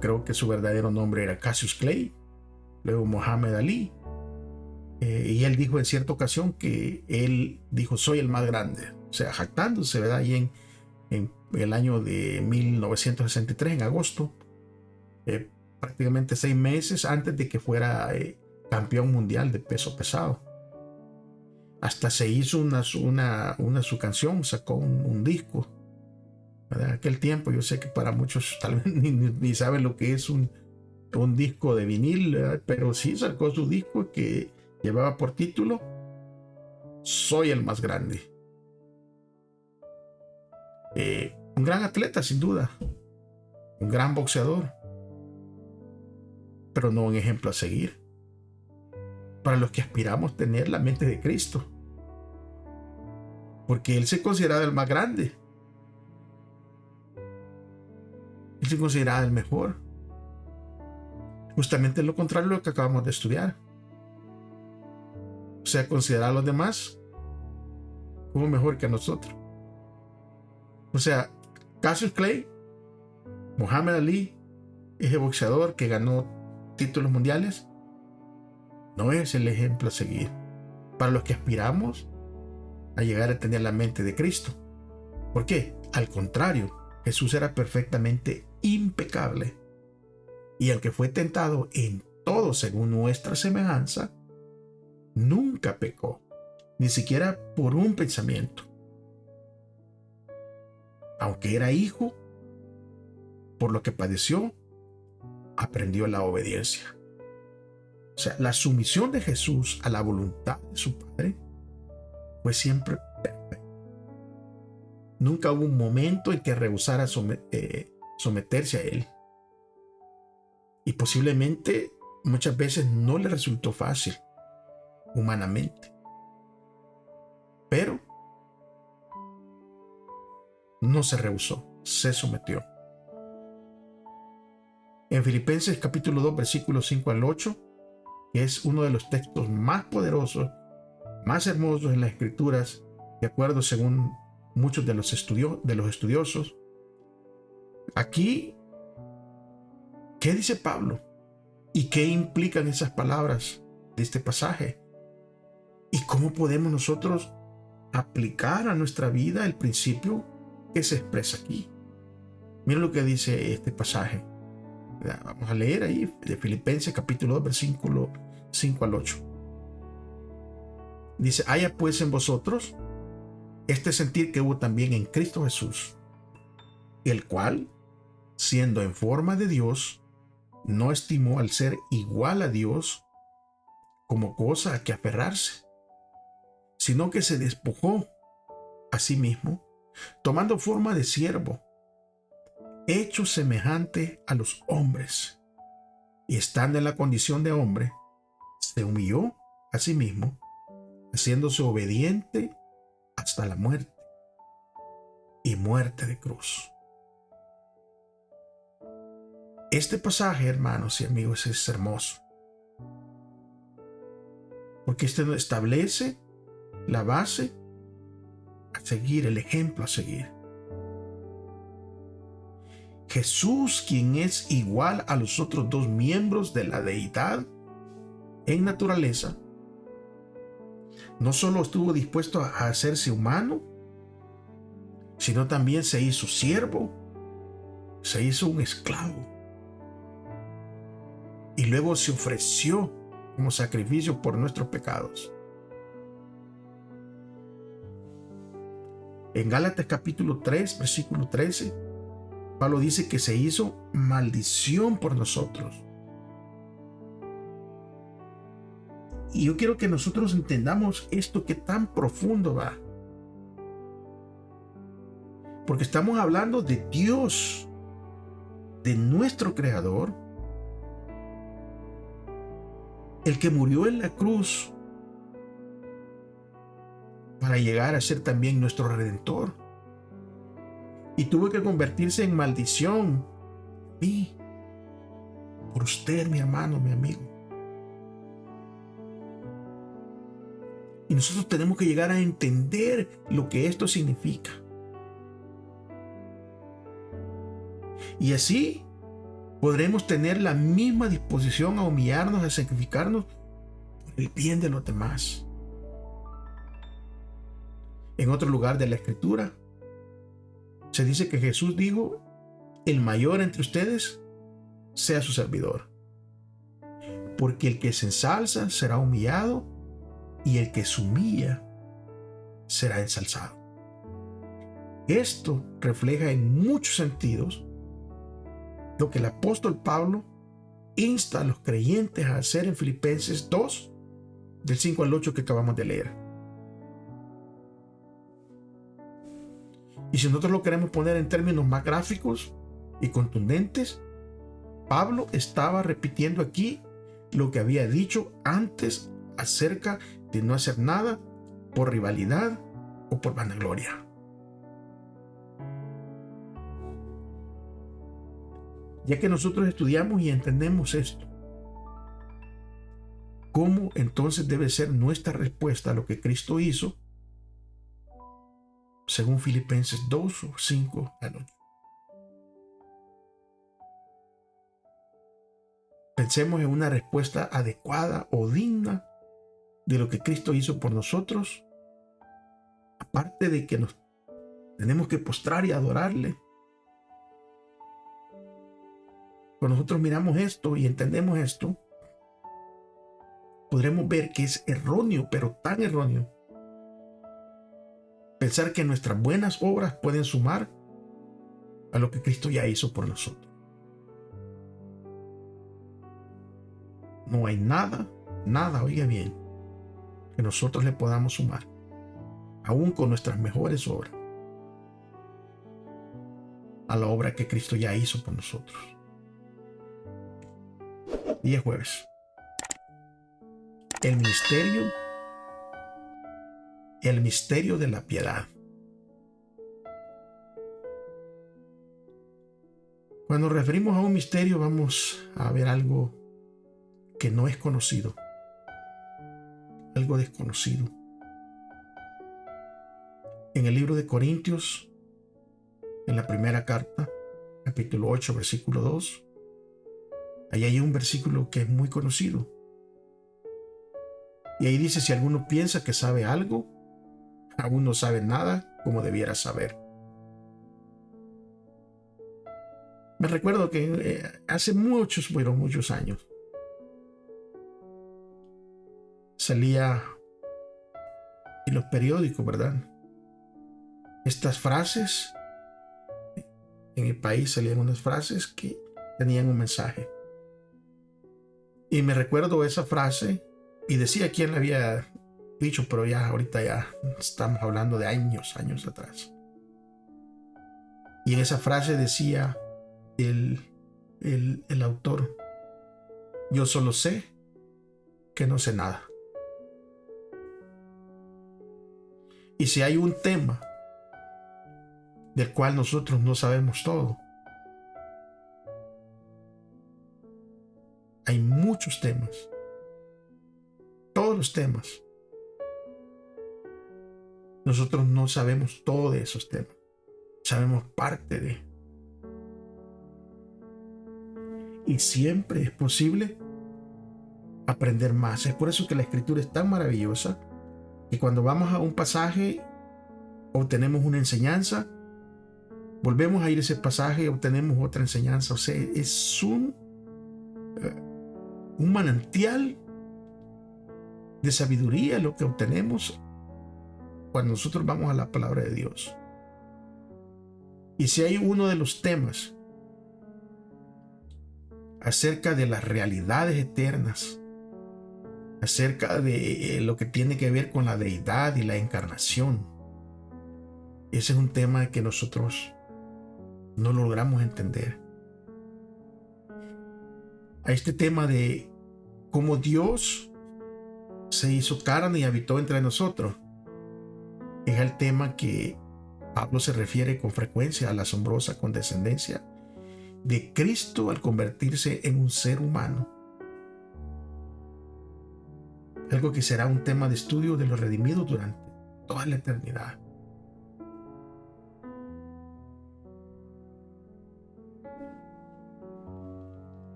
Creo que su verdadero nombre era Cassius Clay, luego Muhammad Ali. Y él dijo en cierta ocasión que él dijo: soy el más grande, o sea, jactándose, ¿verdad? Y en el año de 1963, en agosto, prácticamente 6 meses antes de que fuera campeón mundial de peso pesado. Hasta se hizo su canción, sacó un disco. En aquel tiempo, yo sé que para muchos tal vez ni saben lo que es un disco de vinil, ¿verdad? Pero sí sacó su disco que llevaba por título Soy el más grande. Un gran atleta, sin duda, un gran boxeador, pero no un ejemplo a seguir para los que aspiramos tener la mente de Cristo, porque él se consideraba el más grande, él se consideraba el mejor. Justamente lo contrario de lo que acabamos de estudiar. sea, considerar a los demás como mejor que nosotros. O sea, Cassius Clay, Muhammad Ali, ese boxeador que ganó títulos mundiales, no es el ejemplo a seguir para los que aspiramos a llegar a tener la mente de Cristo. ¿Por qué? Al contrario, Jesús era perfectamente impecable, y el que fue tentado en todo según nuestra semejanza, nunca pecó, ni siquiera por un pensamiento. Aunque era hijo, por lo que padeció, aprendió la obediencia. O sea, la sumisión de Jesús a la voluntad de su Padre fue siempre perfecta. Nunca hubo un momento en que rehusara someterse a Él. Y posiblemente muchas veces no le resultó fácil, humanamente. Pero no se rehusó, se sometió. En Filipenses capítulo 2, versículos 5 al 8, que es uno de los textos más poderosos, más hermosos en las Escrituras, de acuerdo según muchos de los estudiosos. Aquí, ¿qué dice Pablo? ¿Y qué implican esas palabras de este pasaje? ¿Y cómo podemos nosotros aplicar a nuestra vida el principio que se expresa aquí? Miren lo que dice este pasaje. Vamos a leer ahí de Filipenses capítulo 2, versículo 5 al 8. Dice: haya pues en vosotros este sentir que hubo también en Cristo Jesús, el cual, siendo en forma de Dios, no estimó al ser igual a Dios como cosa a que aferrarse, sino que se despojó a sí mismo, tomando forma de siervo, hecho semejante a los hombres, y estando en la condición de hombre, se humilló a sí mismo, haciéndose obediente hasta la muerte, y muerte de cruz. Este pasaje, hermanos y amigos, es hermoso, porque este nos establece la base a seguir, el ejemplo a seguir. Jesús, quien es igual a los otros dos miembros de la deidad en naturaleza, no solo estuvo dispuesto a hacerse humano, sino también se hizo siervo, se hizo un esclavo, y luego se ofreció como sacrificio por nuestros pecados. En Gálatas capítulo 3, versículo 13, Pablo dice que se hizo maldición por nosotros. Y yo quiero que nosotros entendamos esto, que tan profundo va. Porque estamos hablando de Dios, de nuestro Creador, el que murió en la cruz para llegar a ser también nuestro Redentor. Y tuvo que convertirse en maldición por usted, mi hermano, mi amigo. Y nosotros tenemos que llegar a entender lo que esto significa. Y así podremos tener la misma disposición a humillarnos, a sacrificarnos por el bien de los demás. En otro lugar de la Escritura se dice que Jesús dijo: el mayor entre ustedes sea su servidor. Porque el que se ensalza será humillado, y el que se humilla será ensalzado. Esto refleja en muchos sentidos lo que el apóstol Pablo insta a los creyentes a hacer en Filipenses 2, del 5 al 8 que acabamos de leer. Y si nosotros lo queremos poner en términos más gráficos y contundentes, Pablo estaba repitiendo aquí lo que había dicho antes acerca de no hacer nada por rivalidad o por vanagloria. Ya que nosotros estudiamos y entendemos esto, ¿Cómo entonces debe ser nuestra respuesta a lo que Cristo hizo? Según Filipenses 2, 5 al 8. Pensemos en una respuesta adecuada o digna de lo que Cristo hizo por nosotros. Aparte de que nos tenemos que postrar y adorarle. Cuando nosotros miramos esto y entendemos esto, podremos ver que es erróneo, pero tan erróneo, pensar que nuestras buenas obras pueden sumar a lo que Cristo ya hizo por nosotros. No hay nada, oiga bien, que nosotros le podamos sumar, aún con nuestras mejores obras, a la obra que Cristo ya hizo por nosotros. Día jueves. El misterio de la piedad. Cuando nos referimos a un misterio, vamos a ver algo que no es conocido, algo desconocido. En el libro de Corintios, en la primera carta, capítulo 8, versículo 2, ahí hay un versículo que es muy conocido. Y ahí dice, si alguno piensa que sabe algo, aún no sabe nada como debiera saber. Me recuerdo que hace muchos años salía en los periódicos, ¿verdad? Estas frases, en el país salían unas frases que tenían un mensaje. Y me recuerdo esa frase y decía quién la había dicho, pero ahorita estamos hablando de años atrás. Y en esa frase decía el autor, yo solo sé que no sé nada. Y si hay un tema del cual nosotros no sabemos todo, hay muchos temas, todos los temas. Nosotros no sabemos todo de esos temas, sabemos parte de. Y siempre es posible aprender más. Es por eso que la Escritura es tan maravillosa, que cuando vamos a un pasaje obtenemos una enseñanza, volvemos a ir a ese pasaje y obtenemos otra enseñanza. O sea, es un manantial de sabiduría lo que obtenemos cuando nosotros vamos a la palabra de Dios. Y si hay uno de los temas acerca de las realidades eternas, acerca de lo que tiene que ver con la deidad y la encarnación, ese es un tema que nosotros no logramos entender. A este tema de cómo Dios se hizo carne y habitó entre nosotros, es el tema que Pablo se refiere con frecuencia a la asombrosa condescendencia de Cristo al convertirse en un ser humano. Algo que será un tema de estudio de los redimidos durante toda la eternidad.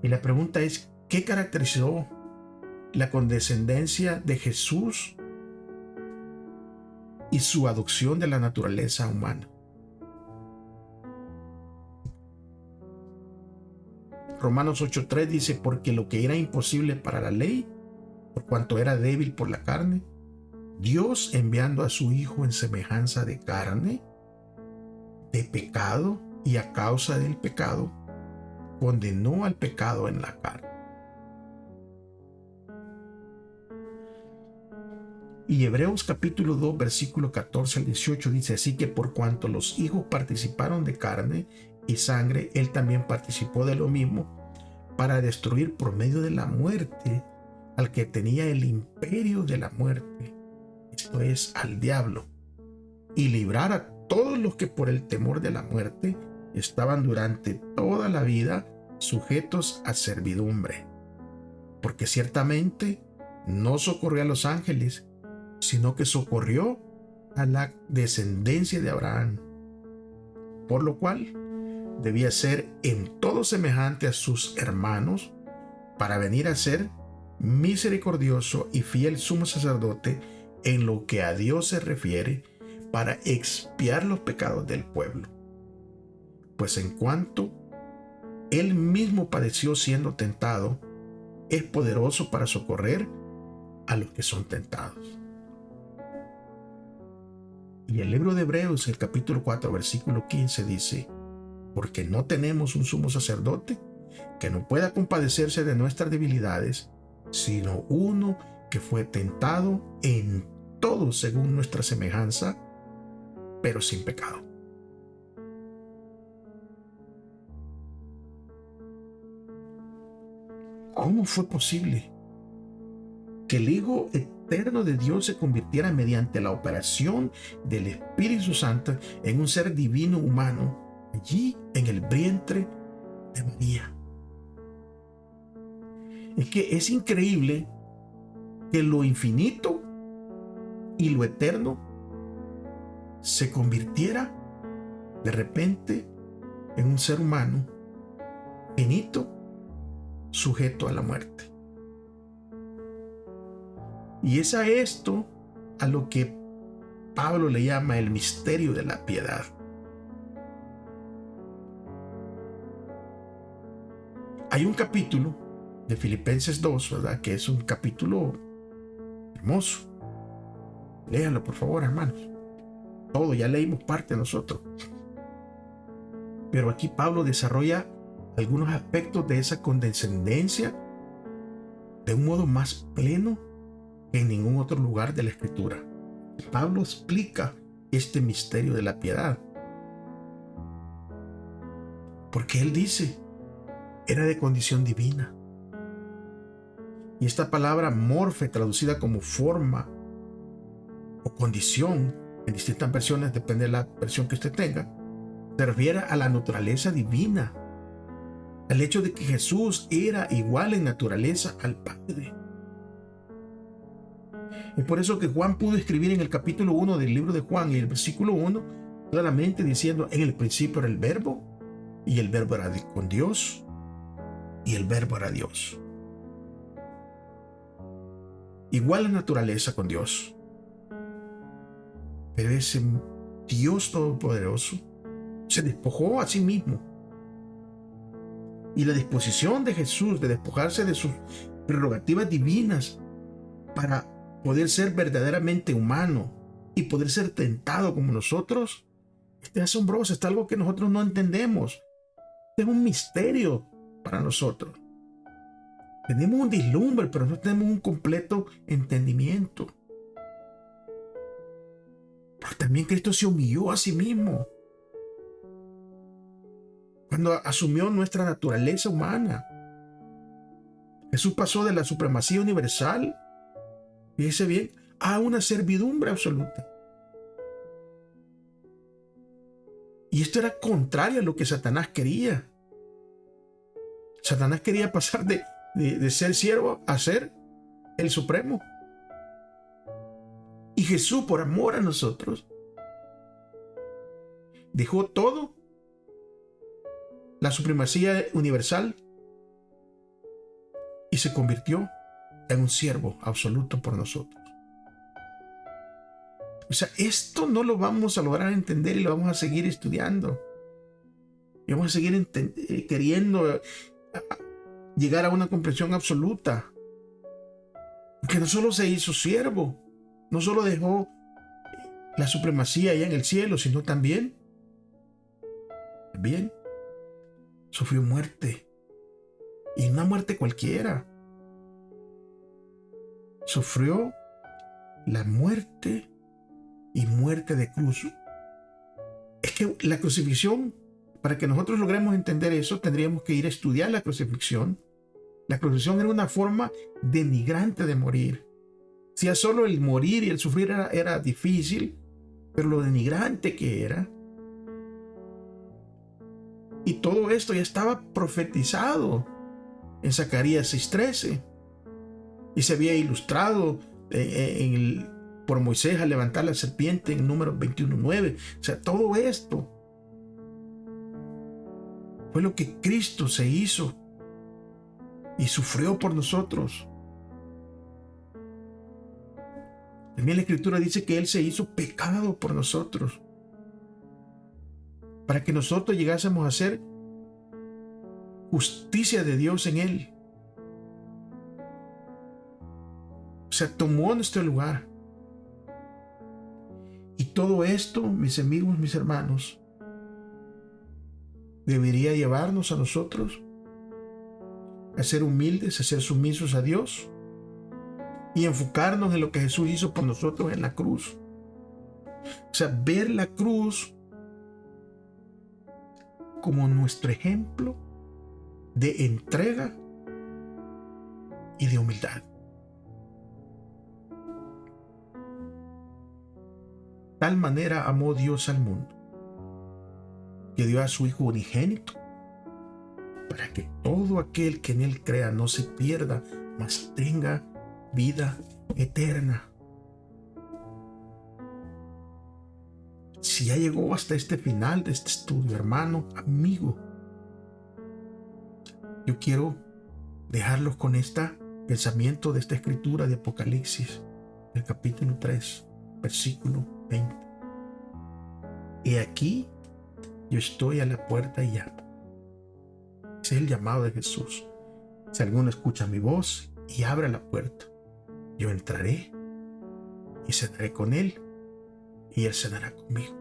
Y la pregunta es, ¿qué caracterizó la condescendencia de Jesús y su adopción de la naturaleza humana? Romanos 8:3 dice, porque lo que era imposible para la ley, por cuanto era débil por la carne, Dios, enviando a su Hijo en semejanza de carne, de pecado, y a causa del pecado, condenó al pecado en la carne. Y Hebreos capítulo 2, versículo 14 al 18 dice, así que por cuanto los hijos participaron de carne y sangre, él también participó de lo mismo, para destruir por medio de la muerte al que tenía el imperio de la muerte, esto es, al diablo, y librar a todos los que por el temor de la muerte estaban durante toda la vida sujetos a servidumbre. Porque ciertamente no socorrió a los ángeles, sino que socorrió a la descendencia de Abraham, por lo cual debía ser en todo semejante a sus hermanos para venir a ser misericordioso y fiel sumo sacerdote en lo que a Dios se refiere, para expiar los pecados del pueblo. Pues en cuanto él mismo padeció siendo tentado, es poderoso para socorrer a los que son tentados. Y el libro de Hebreos, el capítulo 4, versículo 15 dice: porque no tenemos un sumo sacerdote que no pueda compadecerse de nuestras debilidades, sino uno que fue tentado en todo según nuestra semejanza, pero sin pecado. ¿Cómo fue posible que el Hijo eterno de Dios se convirtiera mediante la operación del Espíritu Santo en un ser divino humano allí en el vientre de María? Es que es increíble que lo infinito y lo eterno se convirtiera de repente en un ser humano finito, sujeto a la muerte. Y es a esto a lo que Pablo le llama el misterio de la piedad. Hay un capítulo de Filipenses 2, ¿verdad?, que es un capítulo hermoso. Léanlo, por favor, hermanos. Todo, ya leímos parte de nosotros. Pero aquí Pablo desarrolla algunos aspectos de esa condescendencia de un modo más pleno que en ningún otro lugar de la Escritura. Pablo explica este misterio de la piedad. Porque él dice, era de condición divina. Y esta palabra morfe, traducida como forma o condición, en distintas versiones, depende de la versión que usted tenga, se refiere a la naturaleza divina, al hecho de que Jesús era igual en naturaleza al Padre. Es por eso que Juan pudo escribir en el capítulo 1 del libro de Juan, en el versículo 1, claramente diciendo: en el principio era el Verbo, y el Verbo era con Dios, y el Verbo era Dios. Igual en naturaleza con Dios. Pero ese Dios todopoderoso se despojó a sí mismo. Y la disposición de Jesús de despojarse de sus prerrogativas divinas para poder ser verdaderamente humano y poder ser tentado como nosotros, es asombroso, es algo que nosotros no entendemos. Es un misterio para nosotros. Tenemos un vislumbre, pero no tenemos un completo entendimiento. Pero también Cristo se humilló a sí mismo cuando asumió nuestra naturaleza humana. Jesús pasó de la supremacía universal, fíjese bien, a una servidumbre absoluta. Y esto era contrario a lo que Satanás quería. Satanás quería pasar de ser siervo a ser el supremo. Y Jesús, por amor a nosotros, dejó todo, la supremacía universal, y se convirtió en un siervo absoluto por nosotros. O sea, esto no lo vamos a lograr entender y lo vamos a seguir estudiando. Y vamos a seguir queriendo llegar a una comprensión absoluta. Porque no solo se hizo siervo, no solo dejó la supremacía allá en el cielo, sino también sufrió muerte. Y una muerte cualquiera. Sufrió la muerte y muerte de cruz. Es que la crucifixión, para que nosotros logremos entender eso, tendríamos que ir a estudiar la crucifixión. La crucifixión era una forma denigrante de morir. Si ya solo el morir y el sufrir era difícil, pero lo denigrante que era. Y todo esto ya estaba profetizado en Zacarías 6:13. y se había ilustrado por Moisés a levantar la serpiente en Números 21:9. O sea, todo esto fue lo que Cristo se hizo y sufrió por nosotros. También la Escritura dice que Él se hizo pecado por nosotros, para que nosotros llegásemos a ser justicia de Dios en Él. O sea, tomó nuestro lugar. Y todo esto, mis amigos, mis hermanos, debería llevarnos a nosotros a ser humildes, a ser sumisos a Dios y enfocarnos en lo que Jesús hizo por nosotros en la cruz. O sea, ver la cruz como nuestro ejemplo de entrega y de humildad. Tal manera amó Dios al mundo, que dio a su Hijo unigénito, para que todo aquel que en Él crea no se pierda, mas tenga vida eterna. Si ya llegó hasta este final de este estudio, hermano, amigo, yo quiero dejarlos con este pensamiento de esta escritura de Apocalipsis, el capítulo 3, versículo 20. Y aquí yo estoy a la puerta y llamo. Ese es el llamado de Jesús. Si alguno escucha mi voz y abre la puerta, yo entraré y cenaré con él y él cenará conmigo.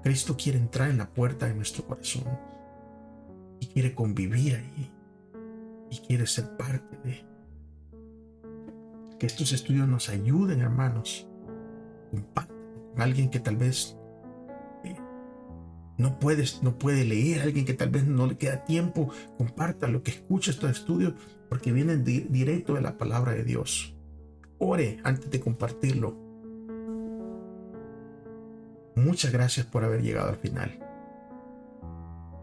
Cristo quiere entrar en la puerta de nuestro corazón y quiere convivir ahí y quiere ser parte de. Que estos estudios nos ayuden, hermanos. Compartan con alguien que tal vez no puede leer, alguien que tal vez no le queda tiempo. Comparta lo que escucha estos estudios, porque vienen directo de la palabra de Dios. Ore antes de compartirlo. Muchas gracias por haber llegado al final.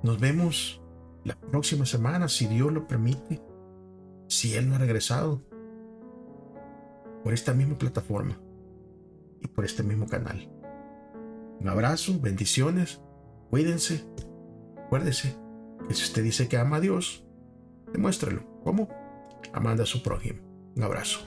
Nos vemos la próxima semana, si Dios lo permite, si Él no ha regresado, por esta misma plataforma y por este mismo canal. Un abrazo, bendiciones, cuídense. Acuérdese que si usted dice que ama a Dios, demuéstralo. ¿Cómo? Amando a su prójimo. Un abrazo.